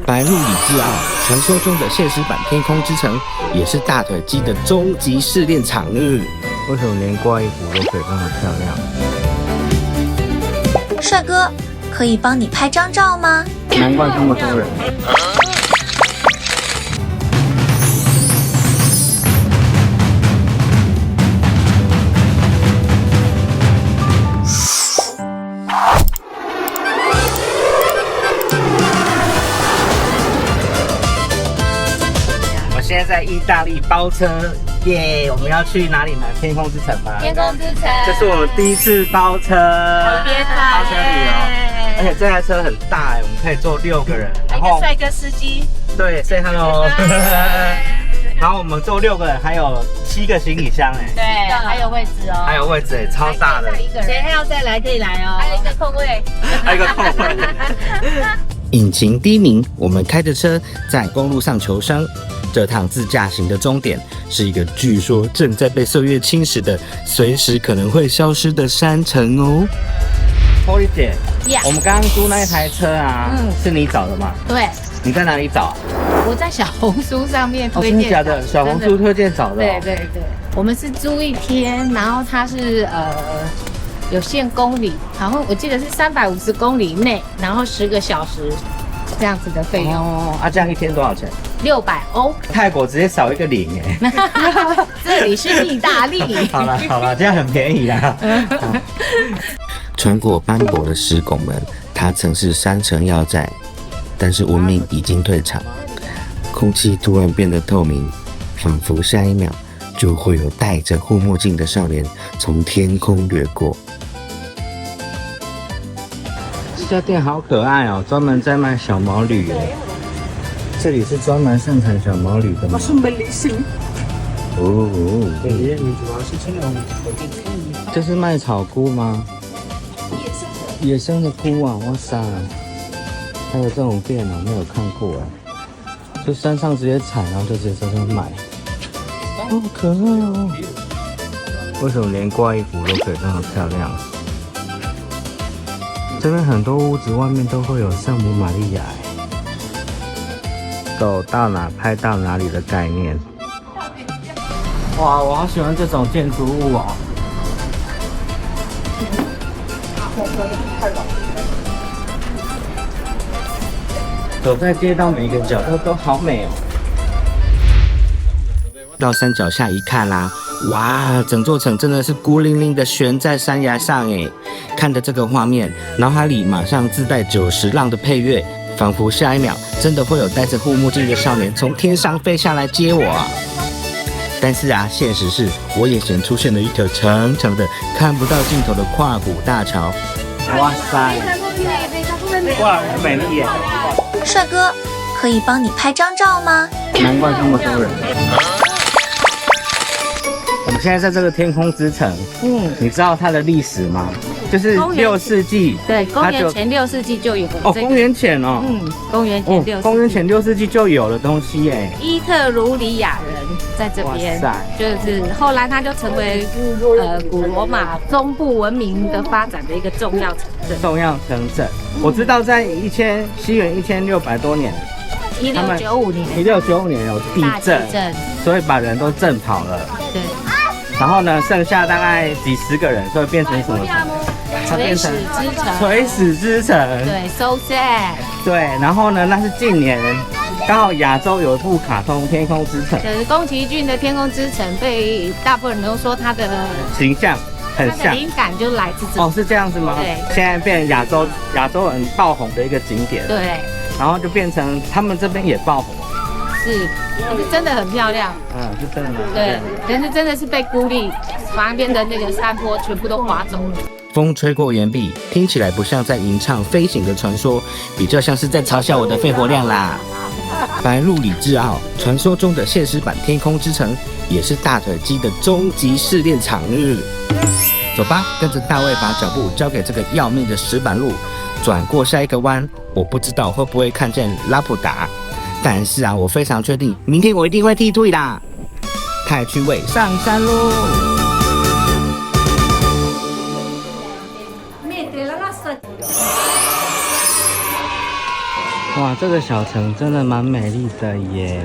白鹿里之奥，传说中的现实版天空之城，也是大腿肌的终极试炼场呢。为什么连挂衣服都可以这么漂亮？帅哥，可以帮你拍张照吗？难怪这么多人。现在在意大利包车耶！我们要去哪里呢？天空之城吗？天空之城，这是我们第一次包车，特别包车旅游，而且这台车很大哎，我们可以坐6个人，一个帅哥司机，对 ，say hello。然后我们坐6个人，还有7个行李箱哎，对，还有位置哦，还有位置哎，超大的。谁还要再来可以来哦，还有一个空位，还有一个空位。引擎低鸣，我们开着车在公路上求生。这趟自驾行的终点是一个据说正在被岁月侵蚀的、随时可能会消失的山城哦。Polly 姐， Yeah 我们刚刚租那一台车啊，是你找的吗？对，你在哪里找啊？我在小红书上面推真的荐假的？小红书推荐找的、对对对，我们是租一天，然后它是有限公里，好像我记得是350公里内，然后10个小时这样子的费用。哦，这样一天多少钱？600欧。泰国直接少一个0哎。这里是意大利。好了，这样很便宜啦。穿过斑驳的石拱门，它曾是山城要塞，但是文明已经退场，空气突然变得透明，仿佛下一秒就会有戴着护目镜的少年从天空掠过。这家店好可爱哦，专门在卖小毛驴耶。这里是专门盛产小毛驴的吗？哦，这是卖草菇吗？野生的菇啊，哇塞！还有这种店啊，没有看过哎。就山上直接采，然后就直接在这买，好可爱哦！为什么连挂衣服都可以这么漂亮？这边很多屋子外面都会有圣母玛利亚，走到哪拍到哪里的概念。哇，我好喜欢这种建筑物哦！走在街道每一个角落都好美哦。到山脚下一看啦，哇，整座城真的是孤零零的悬在山崖上哎！看着这个画面，脑海里马上自带90浪的配乐，仿佛下一秒真的会有戴着护目镜的少年从天上飞下来接我啊！但是啊，现实是我眼前出现了一条长长的、看不到尽头的跨湖大桥。哇塞，哇，很美丽耶！帅哥，可以帮你拍张照吗？难怪这么多人。我们现在在这个天空之城，你知道它的历史吗？就是6世纪，对，公元前6世纪就有哦，公元前哦，公元前6世纪，公元前6世纪就有的东西耶。伊特鲁里亚人在这边，就是后来它就成为古罗马中部文明的发展的一个重要城镇。我知道在西元1600多年，1695年，1695年有地震，所以把人都震跑了。对。然后呢，剩下大概几10个人，所以变成什么城？它变成垂死之城。对 ，so sad。对，然后呢，那是近年刚好亚洲有一部卡通《天空之城》，就是宫崎骏的《天空之城》，被大部分人都说他的形象很像，他的灵感就来自这。哦，是这样子吗？对。现在变亚洲人爆红的一个景点。对。然后就变成他们这边也爆红。是真的很漂亮，是真的吗？对，但是真的是被孤立，旁边的那个山坡全部都滑走了。风吹过岩壁，听起来不像在吟唱飞行的传说，比较像是在嘲笑我的肺活量啦。白鹿里之奥，传说中的现实版天空之城，也是大腿肌的终极试炼场日。走吧，跟着大卫把脚步交给这个要命的石板路，转过下一个弯，我不知道会不会看见拉普达。但是啊，我非常确定，明天我一定会剃退啦！太区位上山喽！哇，这个小城真的蛮美丽的耶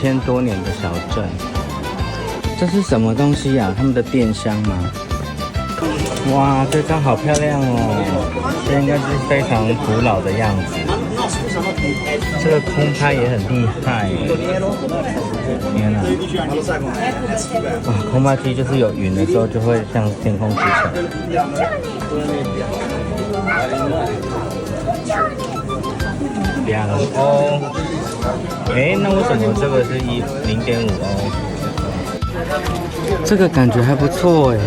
，2000多年的小镇。这是什么东西呀？他们的电箱吗？哇，这张好漂亮哦！这应该是非常古老的样子。这个空拍也很厉害耶！天哪！哇，空拍机就是有云的时候就会像天空之城。2欧。哎，那为什么这个是0.5欧？这个感觉还不错哎。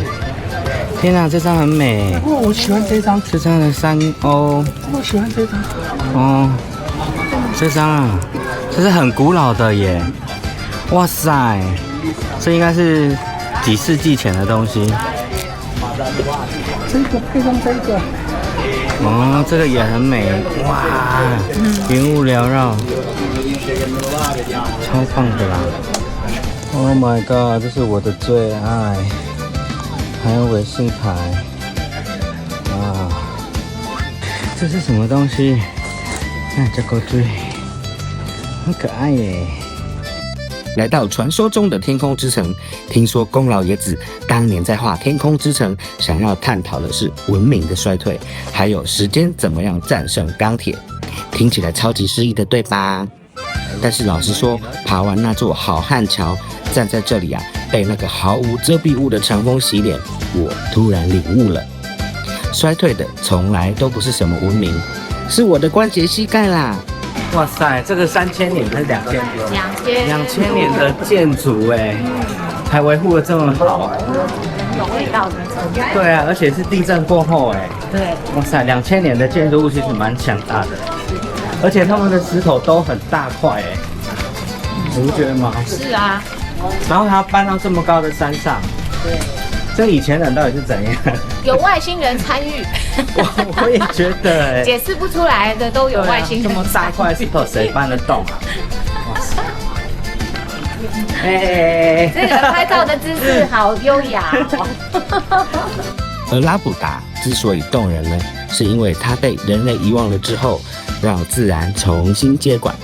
天哪，这张很美。哦，我喜欢这张。这张的3欧。我喜欢这张。哦，这张啊，这是很古老的耶。哇塞，这应该是几世纪前的东西。这个配上这个。哦，这个也很美。哇，云雾缭绕，超棒的啦。Oh my god， 这是我的最爱。还有尾信牌啊，这是什么东西？看这个嘴，很可爱耶。来到传说中的天空之城，听说宫老爷子当年在画天空之城，想要探讨的是文明的衰退，还有时间怎么样战胜钢铁。听起来超级诗意的，对吧？但是老实说，爬完那座好汉桥，站在这里啊，被那个毫无遮蔽物的长风洗脸，我突然领悟了，衰退的从来都不是什么文明，是我的关节膝盖啦！哇塞，这个3000年还是2000年？2000年的建筑哎，还维护的这么好，有味道的。对啊，而且是地震过后哎。对。哇塞，2000年的建筑物其实蛮强大的，而且他们的石头都很大块哎，你不觉得吗？是啊。然后他搬到这么高的山上，对。这以前人到底是怎样？有外星人参与。我也觉得哎，解释不出来的都有外星人。这么大块石头谁搬得动啊？哇塞！哎，这个拍照的姿势好优雅哦。而拉普达之所以动人呢，是因为它被人类遗忘了之后，让自然重新接管。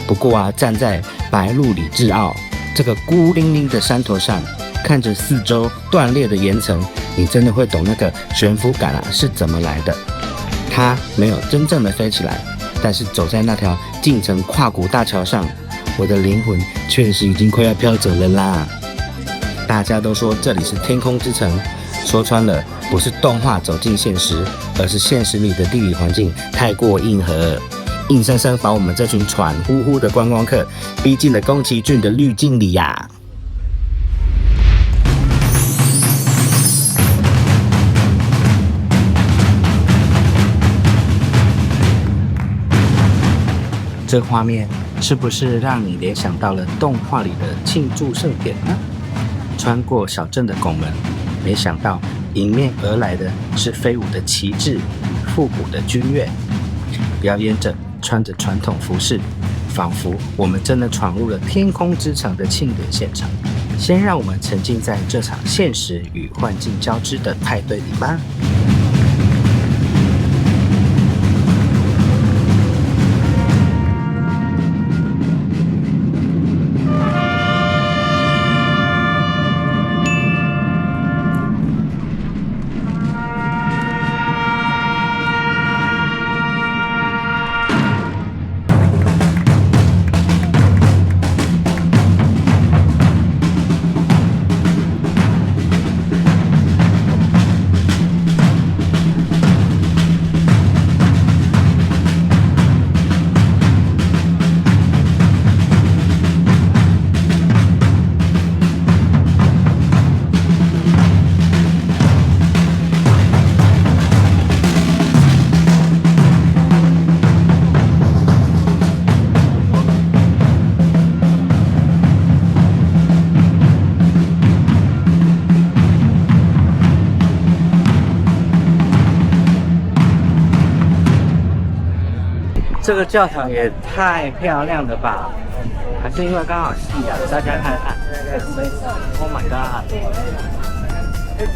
不过啊，站在白鹿里治奥这个孤零零的山头上，看着四周断裂的岩层，你真的会懂那个悬浮感啊是怎么来的。它没有真正的飞起来，但是走在那条进城跨国大桥上，我的灵魂确实已经快要飘走了啦。大家都说这里是天空之城，说穿了不是动画走进现实，而是现实里的地理环境太过硬核，硬生生把我们这群喘呼呼的观光客逼进了宫崎骏的滤镜里呀。这画面是不是让你联想到了动画里的庆祝盛典呢？穿过小镇的拱门，没想到迎面而来的是飞舞的旗帜、复古的军乐，表演者穿着传统服饰，仿佛我们真的闯入了天空之城的庆典现场。先让我们沉浸在这场现实与幻境交织的派对里吧。这个教堂也太漂亮了吧！还是因为刚好夕阳，大家看看。Oh my god！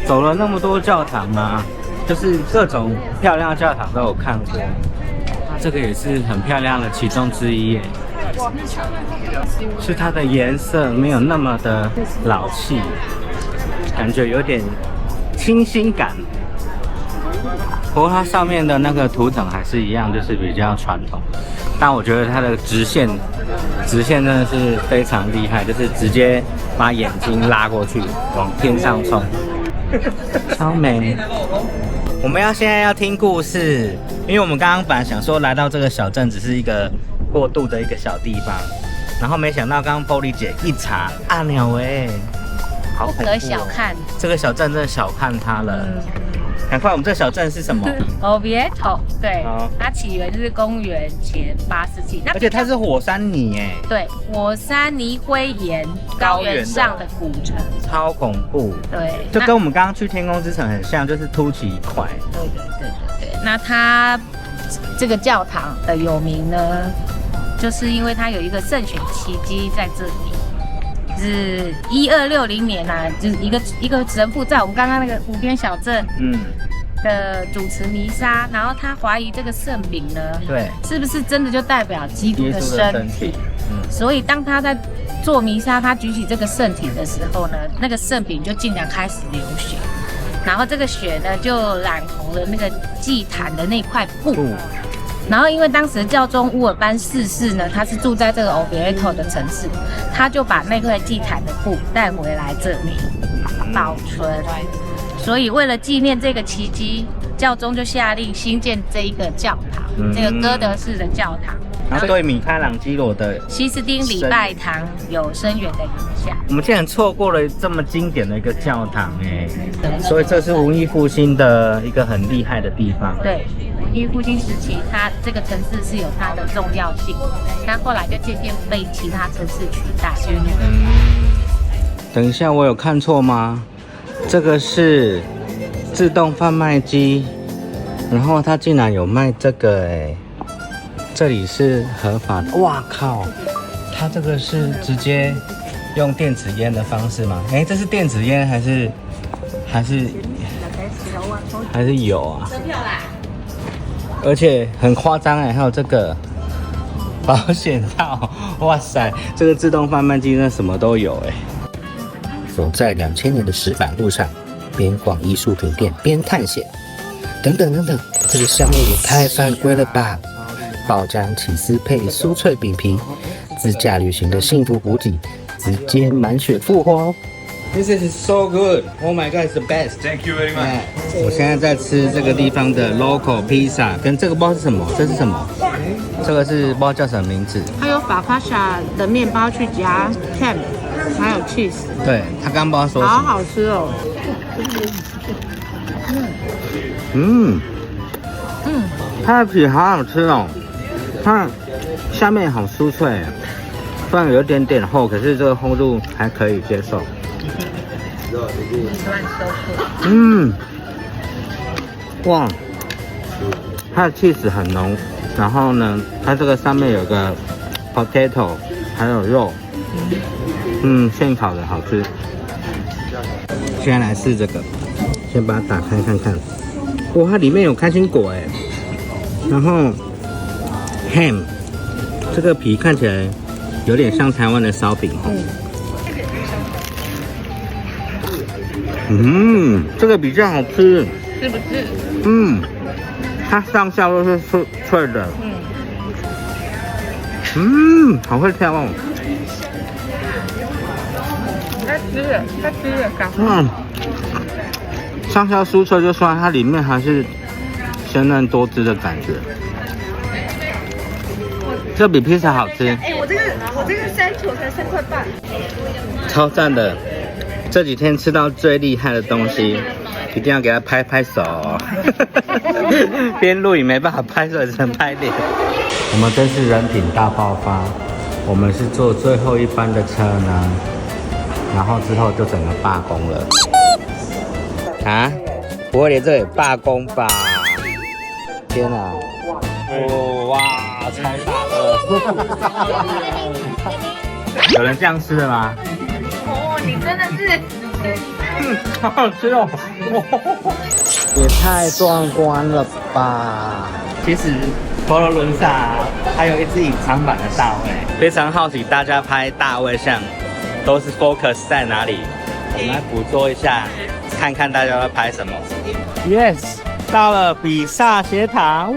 走了那么多教堂啊，就是各种漂亮的教堂都有看过。这个也是很漂亮的其中之一耶，是它的颜色没有那么的老气，感觉有点清新感。不过它上面的那个图腾还是一样，就是比较传统。但我觉得它的直线真的是非常厉害，就是直接把眼睛拉过去，往天上冲，超美。我们现在要听故事，因为我们刚刚本来想说来到这个小镇只是一个过渡的一个小地方，然后没想到刚刚玻璃姐一查，阿鸟喂，好恐怖哦，不可小看这个小镇真的小看它了。赶快，我们这个小镇是什么？Oviedo， 对，哦它起源是公元前8世纪，而且它是火山泥哎，对，火山泥灰岩高原上的古城，超恐怖。对，就跟我们刚刚去天空之城很像，就是凸起一块。对。那它这个教堂的有名呢，就是因为它有一个圣血奇迹在这里。是1260年啊，就是一个神父在我们刚刚那个湖边小镇，的主持弥撒，然后他怀疑这个圣饼呢，对，是不是真的就代表基督的身体？所以当他在做弥撒，他举起这个圣体的时候呢，那个圣饼就竟然开始流血，然后这个血呢就染红了那个祭坛的那块布。然后，因为当时教宗乌尔班4世呢，他是住在这个 Oviedo 的城市，他就把那块祭坛的布带回来这里保存。所以，为了纪念这个奇迹，教宗就下令兴建这一个教堂，这个哥德式的教堂。然后对米开朗基罗的西斯丁礼拜堂有深远的影响。我们竟然错过了这么经典的一个教堂哎，所以这是文艺复兴的一个很厉害的地方。对，文艺复兴时期，它这个城市是有它的重要性，但后来就渐渐被其他城市取代。等一下，我有看错吗？这个是自动贩卖机，然后它竟然有卖这个哎。这里是合法的，哇靠！它这个是直接用电子烟的方式吗？哎，这是电子烟还是有啊？而且很夸张哎，还有这个保险套，哇塞！这个自动贩卖机那什么都有哎。走在2000年的石板路上，边逛艺术品店边探险，等等，这个项目也太犯规了吧！爆浆起司配酥脆饼皮，自驾旅行的幸福补给，直接满血复活哦 ！This is so good! Oh my god, it's the best! Thank you very much. 我现在在吃这个地方的 local pizza， 跟这个不知道是什么，这是什么？这个是不知道叫什么名字。它有focaccia的面包去夹 ham， 还有 cheese。对，他刚不知道说什么。好好吃哦。它的皮好好吃哦。它下面好酥脆，虽然有点点厚，可是这个厚度还可以接受。哇，它的 cheese 很浓，然后呢，它这个上面有个 potato， 还有肉，现烤的好吃。现在来试这个，先把它打开看看。哇，它里面有开心果哎，然后。ham， 这个皮看起来有点像台湾的烧饼哦。这个比较好吃，是不是？它上下都是脆的。好会跳哦。太吃了，赶快。上下酥脆就算，它里面还是鲜嫩多汁的感觉。这比披萨好吃。我这个3球才3块半，超赞的。这几天吃到最厉害的东西，一定要给他拍拍手。边录影没办法拍手，只能拍脸。我们这次人品大爆发，我们是坐最后一班的车呢，然后之后就整个罢工了。啊？不会连这也罢工吧？天哪！哇，超大的！有人这样吃的吗？哦，你真的是，好好吃哦！也太壮观了吧！其实佛罗伦萨还有一只隐藏版的大卫，非常好奇大家拍大卫像都是 focus 在哪里？我们来捕捉一下，看看大家在拍什么。Yes， 到了比萨斜塔。